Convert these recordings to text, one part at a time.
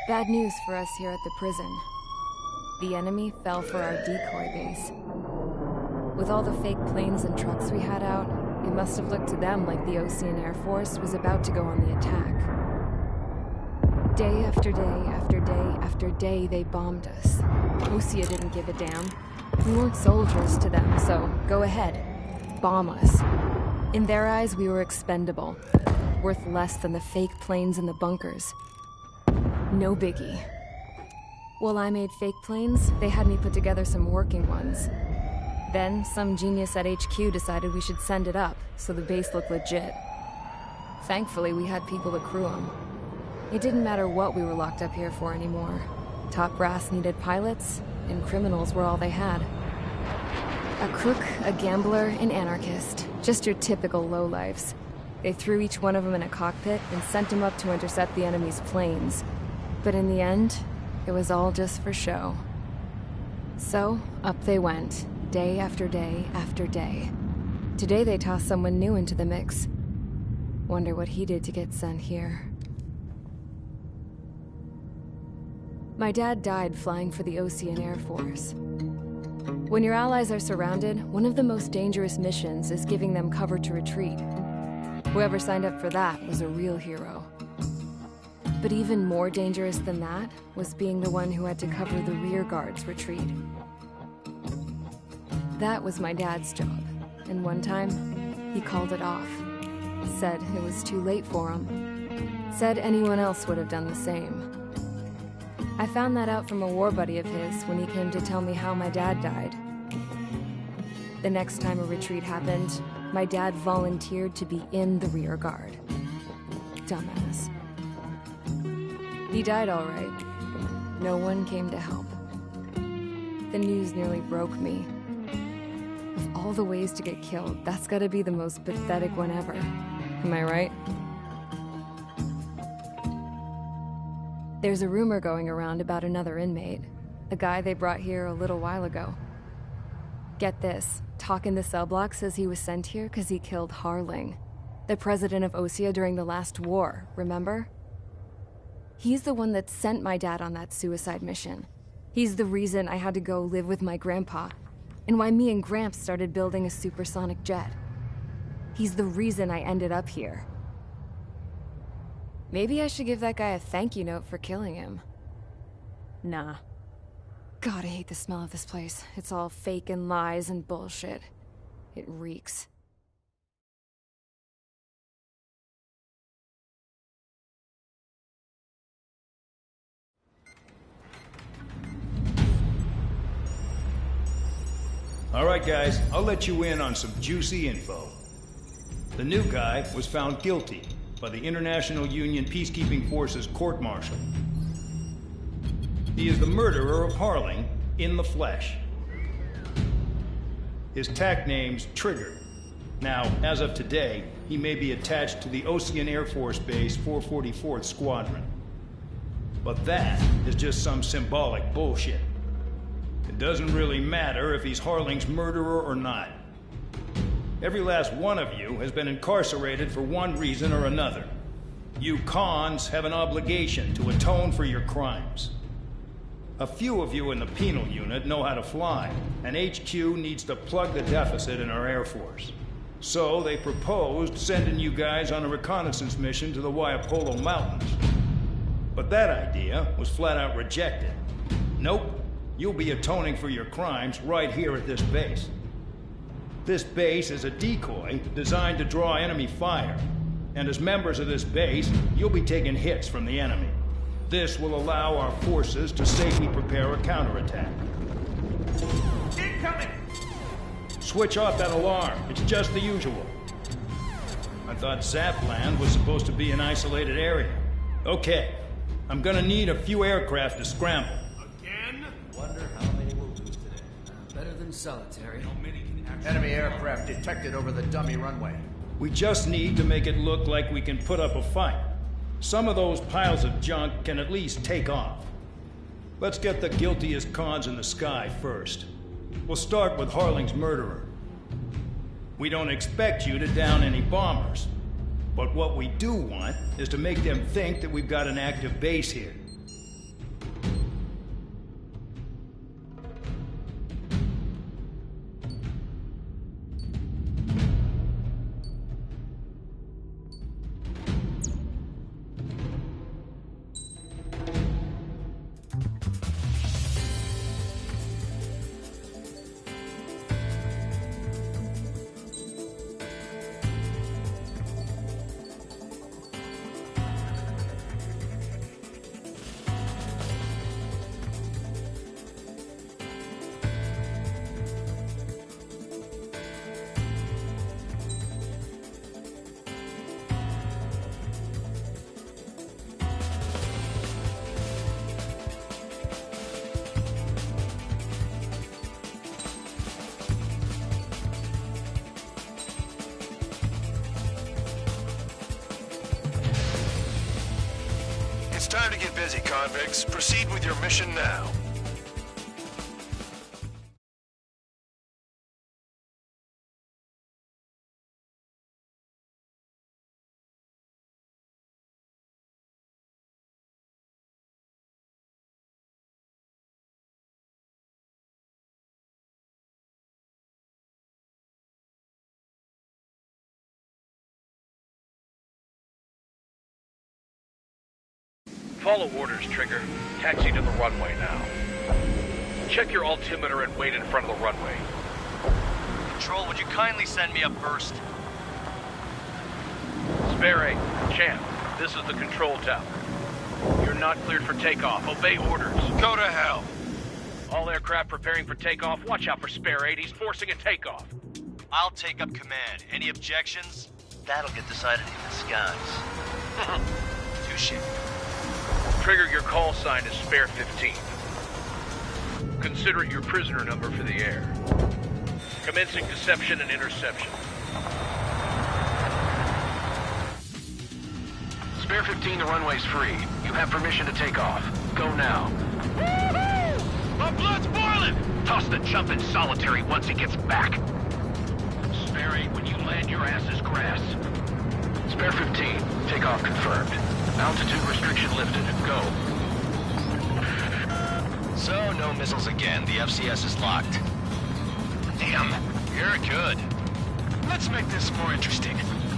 Bad news for us here at the prison. The enemy fell for our decoy base. With all the fake planes and trucks we had out, it must have looked to them like the Ocean Air Force was about to go on the attack. Day after day after day after day, they bombed us. Osea didn't give a damn. We weren't soldiers to them, so go ahead. Bomb us. In their eyes, we were expendable. Worth less than the fake planes in the bunkers. No biggie. While I made fake planes, they had me put together some working ones. Then, some genius at HQ decided we should send it up, so the base looked legit. Thankfully, we had people to crew them. It didn't matter what we were locked up here for anymore. Top brass needed pilots, and criminals were all they had. A crook, a gambler, an anarchist. Just your typical lowlifes. They threw each one of them in a cockpit and sent them up to intercept the enemy's planes. But in the end, it was all just for show. So, up they went, day after day after day. Today they tossed someone new into the mix. Wonder what he did to get sent here. My dad died flying for the Ocean Air Force. When your allies are surrounded, one of the most dangerous missions is giving them cover to retreat. Whoever signed up for that was a real hero. But even more dangerous than that was being the one who had to cover the rear guard's retreat. That was my dad's job, and one time, he called it off. Said it was too late for him. Said anyone else would have done the same. I found that out from a war buddy of his when he came to tell me how my dad died. The next time a retreat happened, my dad volunteered to be in the rear guard. Dumbass. He died all right. No one came to help. The news nearly broke me. Of all the ways to get killed, that's gotta be the most pathetic one ever. Am I right? There's a rumor going around about another inmate. A guy they brought here a little while ago. Get this, talk in the cell block says he was sent here because he killed Harling, the president of Osea during the last war, remember? He's the one that sent my dad on that suicide mission. He's the reason I had to go live with my grandpa, and why me and Gramps started building a supersonic jet. He's the reason I ended up here. Maybe I should give that guy a thank you note for killing him. Nah. God, I hate the smell of this place. It's all fake and lies and bullshit. It reeks. All right, guys, I'll let you in on some juicy info. The new guy was found guilty by the International Union Peacekeeping Forces court-martial. He is the murderer of Harling in the flesh. His TAC name's Trigger. Now, as of today, he may be attached to the Ocean Air Force Base 444th Squadron. But that is just some symbolic bullshit. It doesn't really matter if he's Harling's murderer or not. Every last one of you has been incarcerated for one reason or another. You cons have an obligation to atone for your crimes. A few of you in the penal unit know how to fly, and HQ needs to plug the deficit in our Air Force. So they proposed sending you guys on a reconnaissance mission to the Waiapolo Mountains. But that idea was flat out rejected. Nope, you'll be atoning for your crimes right here at this base. This base is a decoy designed to draw enemy fire. And as members of this base, you'll be taking hits from the enemy. This will allow our forces to safely prepare a counterattack. Incoming! Switch off that alarm. It's just the usual. I thought Zapland was supposed to be an isolated area. Okay, I'm gonna need a few aircraft to scramble. Again? Wonder how many we'll lose today. Better than solitary. How many can actually... Enemy aircraft detected over the dummy runway. We just need to make it look like we can put up a fight. Some of those piles of junk can at least take off. Let's get the guiltiest cons in the sky first. We'll start with Harling's murderer. We don't expect you to down any bombers. But what we do want is to make them think that we've got an active base here. busy, convicts. Proceed with your mission now. Follow orders, Trigger. Taxi to the runway now. Check your altimeter and wait in front of the runway. Control, would you kindly send me up first? Spare 8, Champ, this is the control tower. You're not cleared for takeoff. Obey orders. Go to hell. All aircraft preparing for takeoff. Watch out for Spare 8. He's forcing a takeoff. I'll take up command. Any objections? That'll get decided in the skies. Touche. Trigger, your call sign is Spare 15. Consider it your prisoner number for the air. Commencing deception and interception. Spare 15, the runway's free. You have permission to take off. Go now. My blood's boiling! Toss the chump in solitary once he gets back. Spare 8, when you land, your ass is grass. Spare 15, takeoff confirmed. Altitude restriction lifted. Go. So, no missiles again. The FCS is locked. Damn, you're good. Let's make this more interesting.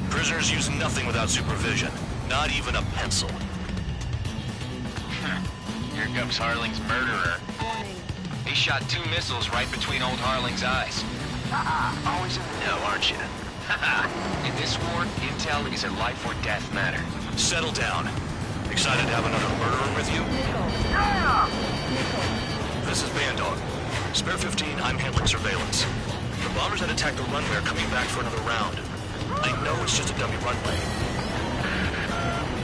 Prisoners use nothing without supervision. Not even a pencil. Here comes Harling's murderer. He shot 2 missiles right between old Harling's eyes. Always in the know, aren't you? In this war, intel is a life or death matter. Settle down. Excited to have another murderer with you? This is Bandog. Spare 15, I'm handling surveillance. The bombers that attacked the runway are coming back for another round. I know it's just a dummy runway.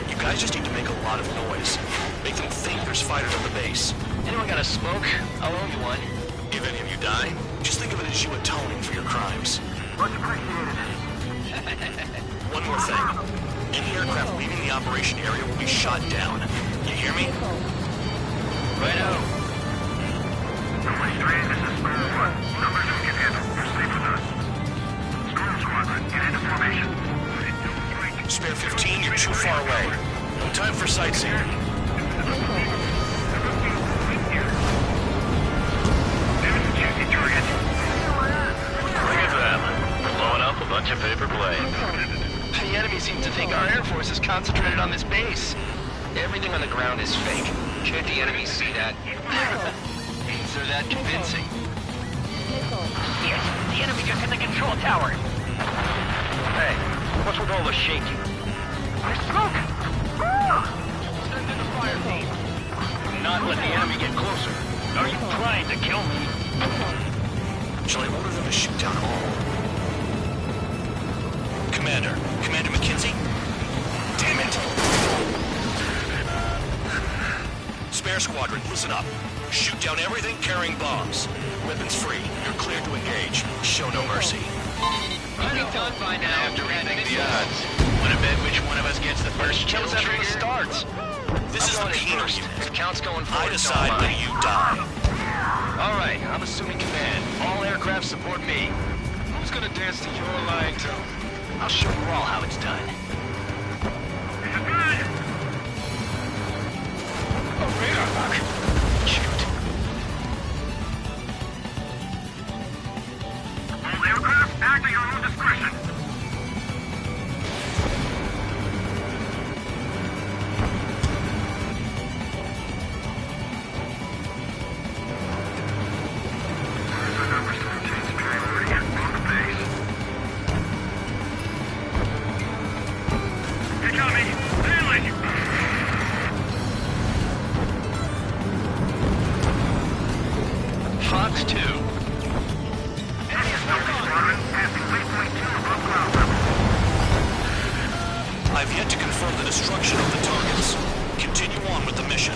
You guys just need to make a lot of noise. Make them think there's fighters on the base. Anyone got a smoke? I'll owe you one. If any of you die, just think of it as you atoning for your crimes. Much appreciated. One more thing. Any aircraft leaving the operation area will be shot down. You hear me? Righto. Number 3, this is Spare 1. Numbers we can handle. Proceed with us. Storm Squadron, get into formation. Spare 15, you're too far away. No time for sightseeing. Bring it to them. We're blowing up a bunch of paper planes. The enemy seems to think our Air Force is concentrated on this base. Everything on the ground is fake. Can't the enemy see that? Is there that convincing? Yes, the enemy just hit the control tower. Hey, what's with all the shaking? There's smoke. Send in the fire team. Do not let the enemy get closer. Are you trying to kill me? Shall I order them to shoot down all? Commander McKenzie? Damn it! Spare Squadron, listen up. Shoot down everything carrying bombs. Weapons free. You're cleared to engage. Show no mercy. Pretty done by now. I have to rethink the odds. Wanna bet which one of us gets the first kill after the starts? This is the penal first. unit. The count's going forward. I decide when you die. All right, I'm assuming command. All aircraft support me. Who's gonna dance to your line, too? I'll show you all how it's done. A radar lock. Shoot. All aircraft acting on your discretion. Fox 2. I've yet to confirm the destruction of the targets. Continue on with the mission.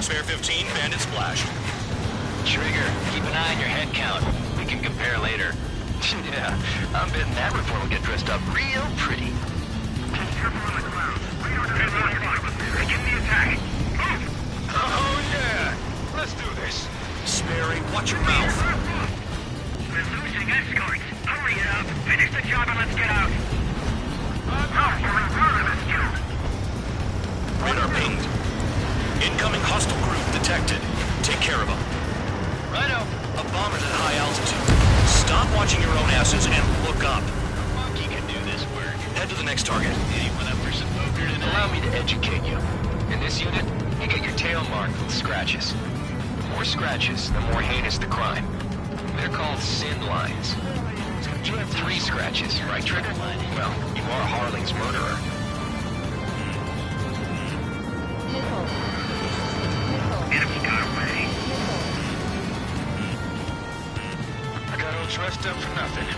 Spare 15, bandit splashed. Trigger, keep an eye on your head count. We can compare later. Yeah, I'm betting that report will get dressed up real pretty. Careful on the ground. Begin the attack. Move! Oh, yeah. Let's do this. Sperry, watch your mouth. We're losing escorts. Hurry it up. Finish the job and let's get out. Radar pinged. Incoming hostile group detected. Take care of them. Righto. A bomber's at high altitude. Stop watching your own asses and look up. Monkey can do this work. Head to the next target. Anyone up for some poker tonight? Allow me to educate you. In this unit, you get your tail marked with scratches. The more scratches, the more heinous the crime. They're called sin lines. You have 3 scratches, right, Trigger? Well, you are Harling's murderer. Enemy got away. I got all dressed up for nothing.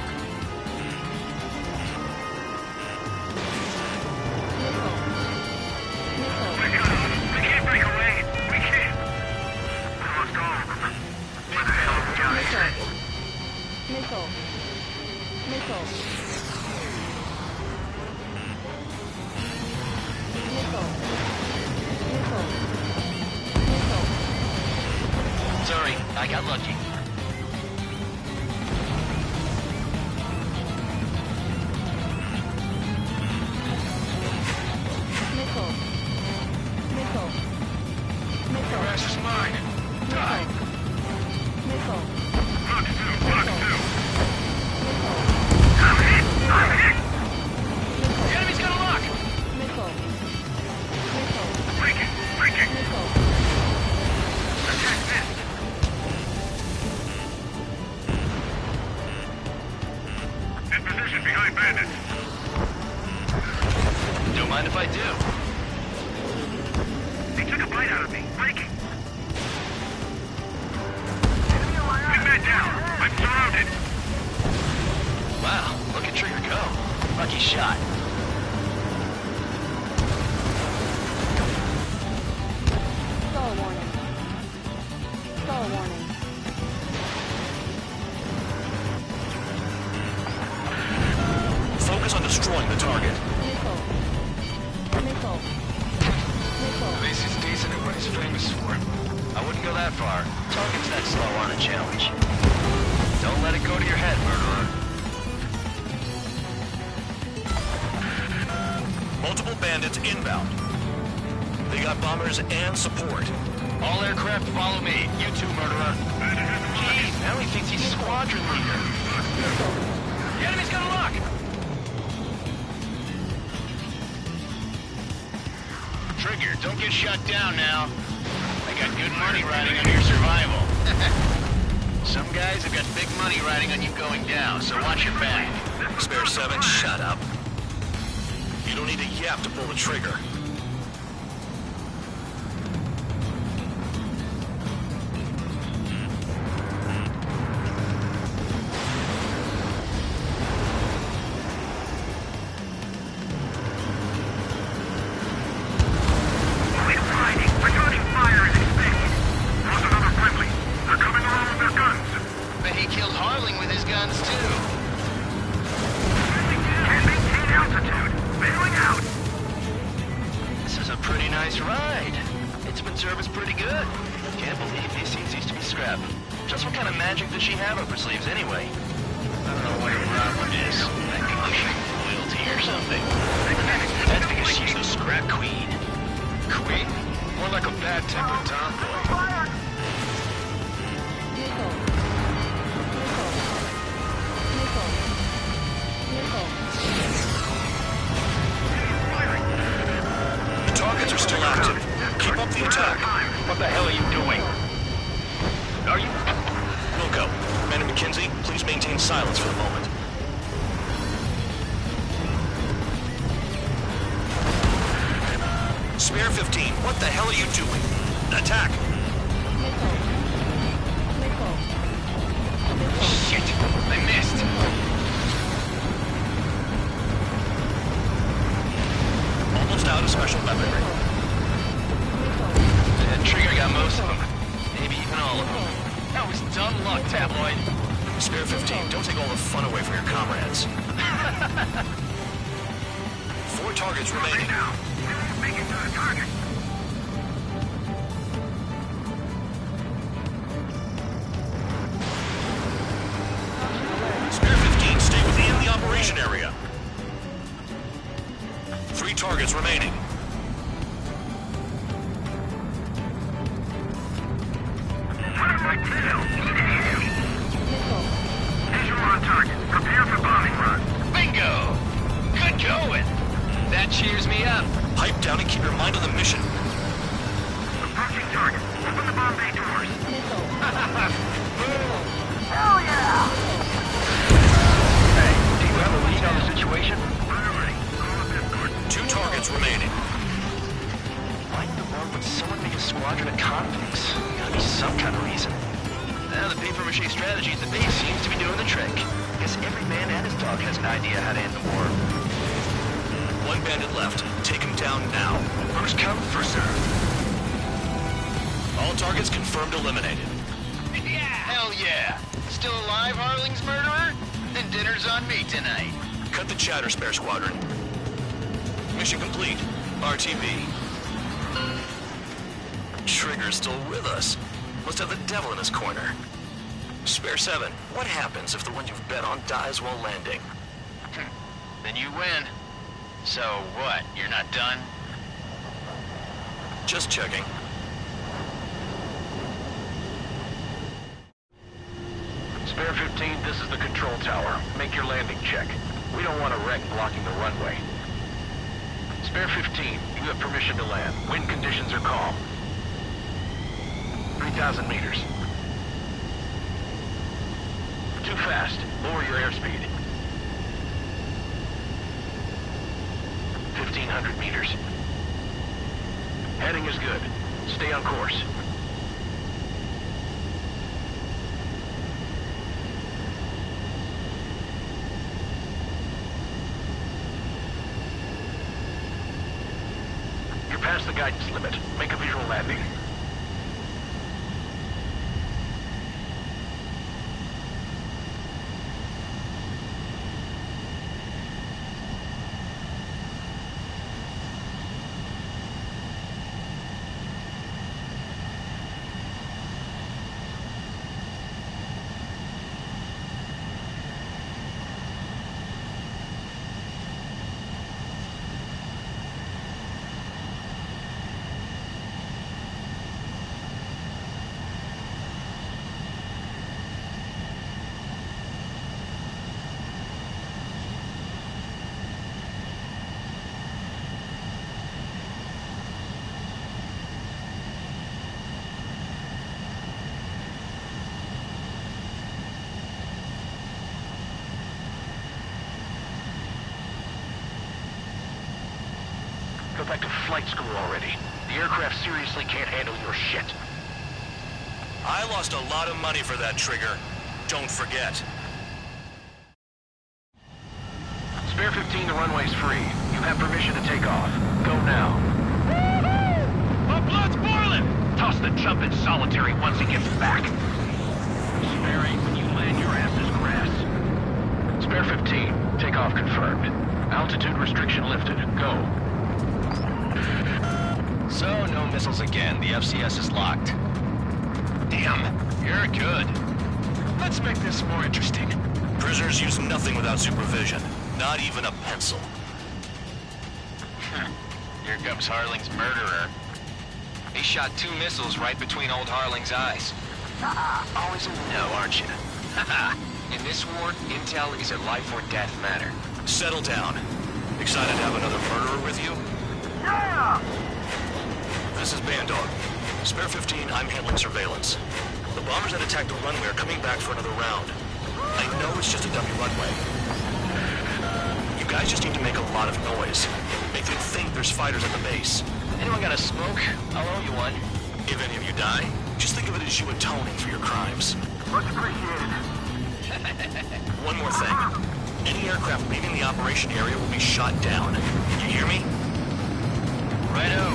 We can't break away. We can't. We lost all of them. Where the hell are we going? Missile. Missile. Missile. Missile. Missile. Sorry, I got lucky. Missile. Missile. Missile. Your ass is mine. Die. Missile. Block two. The enemy's got a lock. Missile. Missile. Break it. Missile. Attack this. In position behind bandits. Don't mind if I do. They took a bite out of me. Break it. Big man down. I'm surrounded. Wow, look at Trigger go. Lucky shot. Skull warning. Skull warning. Focus on destroying the target. Missile. Missile. Missile. At least he's decent at what he's famous for. I wouldn't go that far. Target's that slow on a challenge. Don't let it go to your head, murderer. Multiple bandits inbound. They got bombers and support. All aircraft follow me. You too, murderer. Jeez, now he thinks he's squadron leader. The enemy's got a lock! Trigger, don't get shut down now. I got good money riding on your survival. Some guys have got big money riding on you going down, so watch your back. Spare 7, shut up. You don't need a yap to pull the trigger. Returning fire is expected. Lost another friendly. They're coming around with their guns. Bet he killed Harling with his guns, too. Can't maintain altitude. Bailing out. This is a pretty nice ride. Instrument service pretty good. Can't believe these seats used to be scrap. Just what kind of magic does she have up her sleeves anyway? I don't know what her problem is. I think like loyalty or something. That's because she's the scrap queen. Queen? More like a bad-tempered tomboy. Missile. Missile. Missile. Missile. The targets are still active. Keep up the attack. What the hell are you doing? Are you? Wilco, Commander McKenzie, please maintain silence for the moment. Spare 15, what the hell are you doing? Attack! Missile. Missile. Shit! I missed! Almost out of special weaponry. That Trigger got most of them. Maybe even all of them. That was dumb luck, Tabloid. Spare 15, don't take all the fun away from your comrades. 4 targets remaining. Make Spare 15, stay within the operation area. 3 targets remaining. What am I tail? Visual on target. Prepare for bombing run. Bingo! Good going! That cheers me up. Pipe down and keep your mind on the mission. Approaching target. Open the bomb bay doors. Hell yeah! Hey, do you have a read on the situation? Priority. Call up escort. 2 targets remaining. Why in the world would someone make a squadron of convicts? Gotta be some kind of reason. Now the paper-mache strategy at the base seems to be doing the trick. Guess every man and his dog has an idea how to end the war. 1 bandit left. Take him down now. First come, first serve. All targets confirmed eliminated. Yeah! Hell yeah! Still alive, Harling's murderer? Then dinner's on me tonight. Cut the chatter, Spare Squadron. Mission complete. RTB. Trigger's still with us. Must have the devil in his corner. Spare 7, what happens if the one you've bet on dies while landing? Then you win. So what, you're not done? Just checking. Spare 15, this is the control tower. Make your landing check. We don't want a wreck blocking the runway. Spare 15, you have permission to land. Wind conditions are calm. 3,000 meters. Too fast. Lower your airspeed. 1,500 meters. Heading is good. Stay on course. You're past the guidance limit. Make a visual landing. Go back to flight school already. The aircraft seriously can't handle your shit. I lost a lot of money for that Trigger. Don't forget. Spare 15, the runway's free. You have permission to take off. Go now. My blood's boiling! Toss the chump in solitary once he gets back. Spare 8, when you land, your ass is grass. Spare 15, takeoff confirmed. Altitude restriction lifted. Go. So, no missiles again. The FCS is locked. Damn, you're good. Let's make this more interesting. Prisoners use nothing without supervision. Not even a pencil. Here comes Harling's murderer. He shot 2 missiles right between old Harling's eyes. Always a no, aren't you? In this war, intel is a life or death matter. Settle down. Excited to have another murderer with you? Yeah! This is Bandog. Spare 15, I'm handling surveillance. The bombers that attacked the runway are coming back for another round. I know it's just a dummy runway. You guys just need to make a lot of noise. Make them think there's fighters at the base. Anyone got a smoke? I'll owe you one. If any of you die, just think of it as you atoning for your crimes. Much appreciated. One more thing. Any aircraft leaving the operation area will be shot down. You hear me? Righto.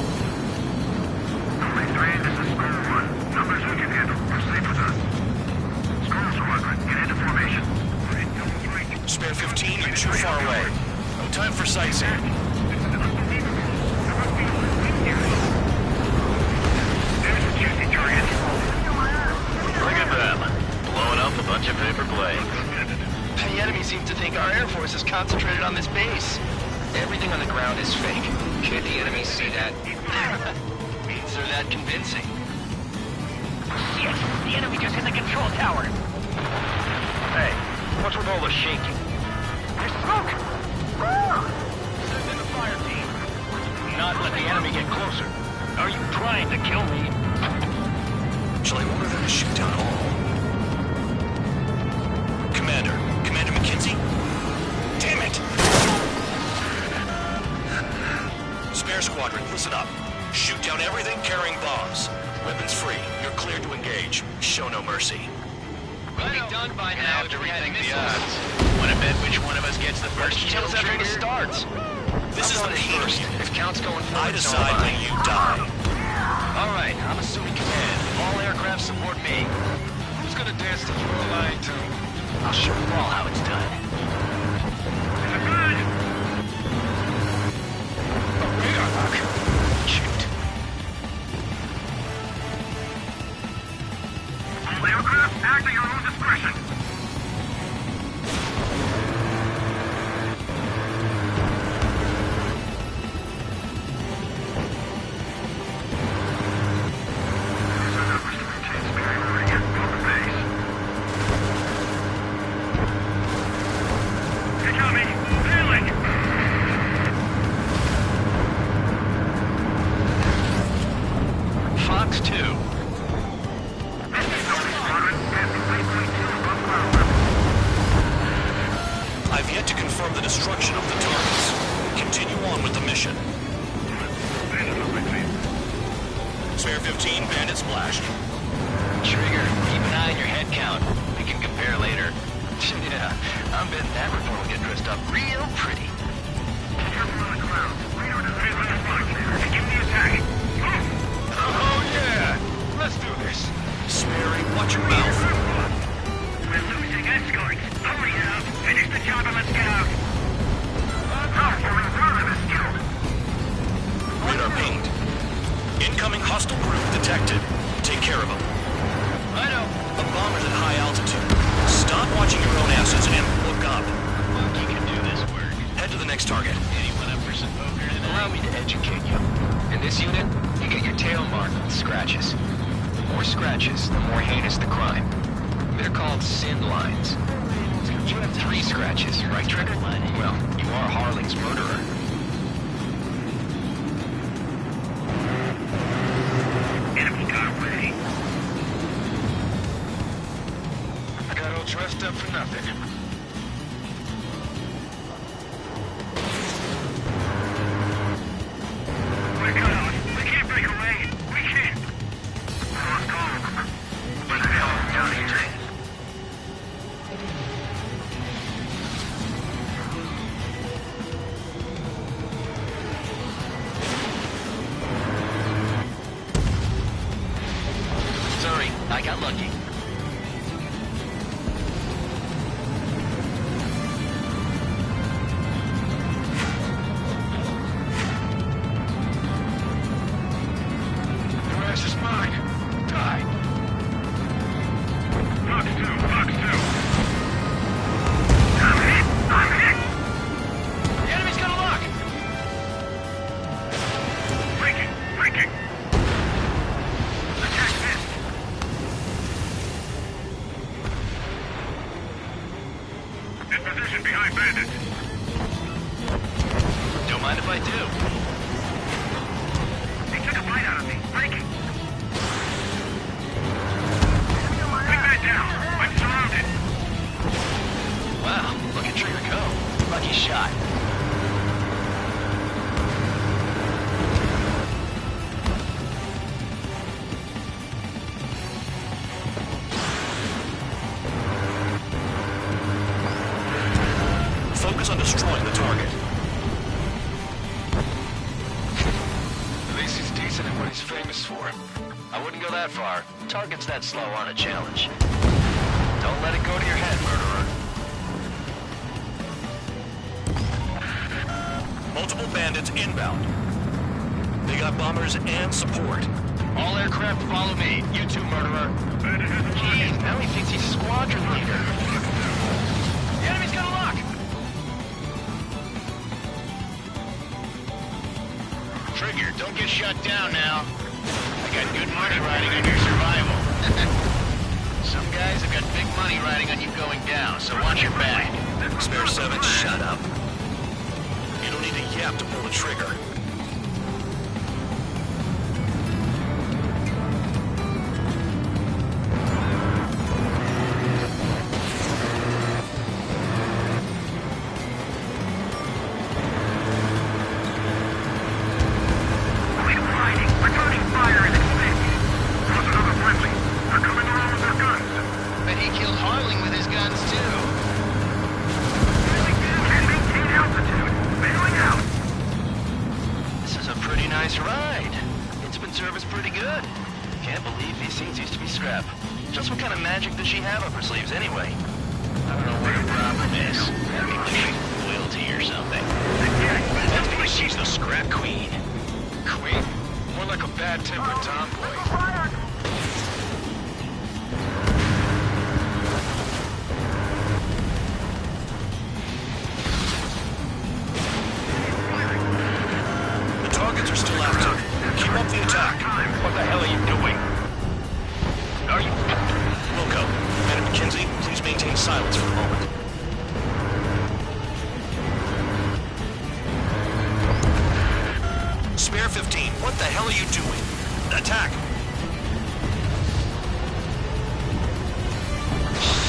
Only 3, this is Squad 1. Numbers we can handle. Proceed with us. Squad Squadron, get into formation. Spare 15, you're too far away. No time for sightseeing. There must be force is concentrated on this base. Everything on the ground is fake. Can't the enemy see that? Means they're that convincing. Shit! The enemy just hit the control tower! Hey, what's with all the shaking? There's smoke! Send in the fire team. Not let the enemy get closer. Are you trying to kill me? Shall I order them to shoot down all? Commander McKenzie? Damn it! Spare squadron, listen up. Shoot down everything carrying bombs. Weapons free. You're cleared to engage. Show no mercy. We'll be done by now if we had missiles. Wanna bet which one of us gets the first kill Kills after it trigger? starts. This is the first. P. If Count's going forward, I decide when you die. All right, I'm assuming command. All aircraft support me. Who's gonna dance the floor line to? I'll show you all how it's done. Radar lock. Shoot. All aircraft, act at your own discretion. Fox 2. I've yet to confirm the destruction of the targets. Continue on with the mission. Spare 15, bandit splashed. Trigger, keep an eye on your head count. We can compare later. Yeah, I'm betting that report will get dressed up real pretty. Oh yeah! Let's do this. Sperry, watch your mouth. We're losing escorts. Hurry up. Finish the job and let's get out. Radar pinged. Incoming hostile group detected. Take care of them. I know. A bomber's at high altitude. Stop watching your own asses and look up. Monkey can do this work. Head to the next target. Anyone up for some poker tonight? Allow me to educate you. In this unit, you get your tail marked with scratches. The more scratches, the more heinous the crime. They're called sin lines. You have 3 scratches, right, Trigger? Well, you are Harling's murderer. Enemy got away. I got all dressed up for nothing. We're cut off. We can't break away. We can't. Lost call. What the hell is down here? Sorry, I got lucky. The rest is mine. Die. Fox 2, Fox 2. I'm hit. I'm hit. The enemy's got a lock! Breaking. Breaking. Attack this. In position behind bandits. Don't mind if I do. They took a bite out of me. Breaking. Bring that down. I'm surrounded. Wow, look at Trigger go. Lucky shot. Focus on destroying the target. At least he's decent at what he's famous for. I wouldn't go that far. Targets that slow aren't a challenge. Don't let it go to your head, murderer. Multiple bandits inbound. They got bombers and support. All aircraft follow me. You too, murderer. Jeez, now he thinks he's squadron leader. The enemy's got a lock! Don't get shut down now. I got good money riding on your survival. Some guys have got big money riding on you going down, so watch your back. Spare 7, shut up. You don't need a yap to pull the trigger. Spare 15, what the hell are you doing? Attack!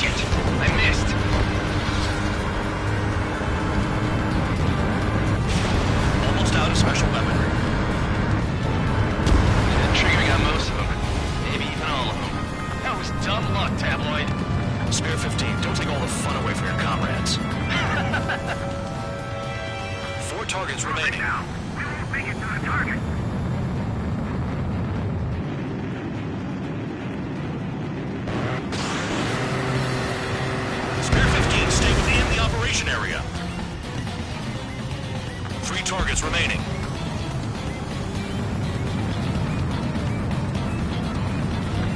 Shit! I missed! Almost out of special weaponry. Trigger got most of them. Maybe even all of them. That was dumb luck, Tabloid. Spare 15, don't take all the fun away from your comrades. 4 targets remaining. We won't make it to the target. Spare 15, stay within the operation area. 3 targets remaining.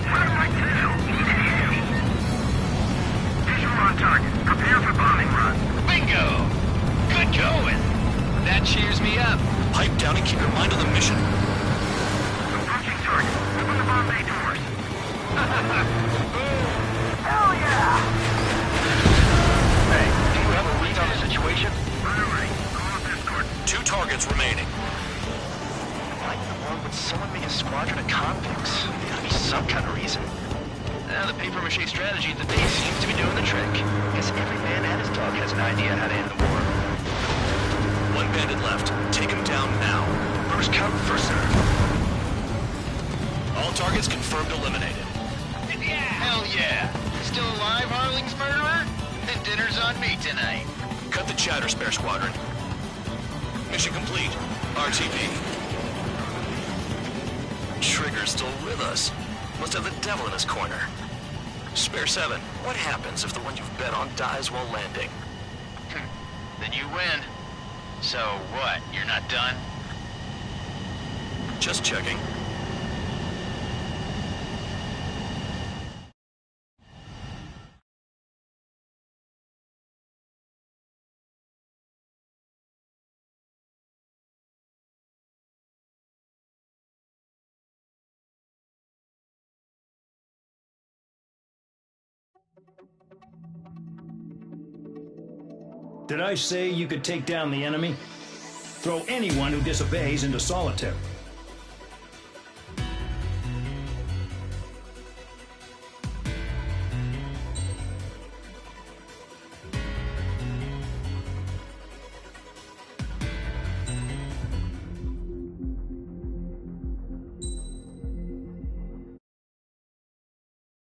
What do I do? Visual on target. Prepare for bombing run. Bingo! Good going! That cheers me up. Pipe down and keep your mind on the mission. Approaching target. Open the bomb bay doors. Hell yeah! Hey, do you have a read on the situation? Right. Call up escort. 2 targets remaining. Why in the world would someone make a squadron of convicts? There's gotta be some kind of reason. Now, the papier-mâché strategy at the base seems to be doing the trick. Guess every man and his dog has an idea how to end the war. 1 bandit left. Take him down now. First come, first serve. All targets confirmed eliminated. Hell yeah! Still alive, Harling's murderer? Then dinner's on me tonight. Cut the chatter, Spare Squadron. Mission complete. RTP. Trigger's still with us. Must have the devil in his corner. Spare 7, what happens if the one you've bet on dies while landing? Then you win. So what, you're not done? Just checking. Did I say you could take down the enemy? Throw anyone who disobeys into solitary.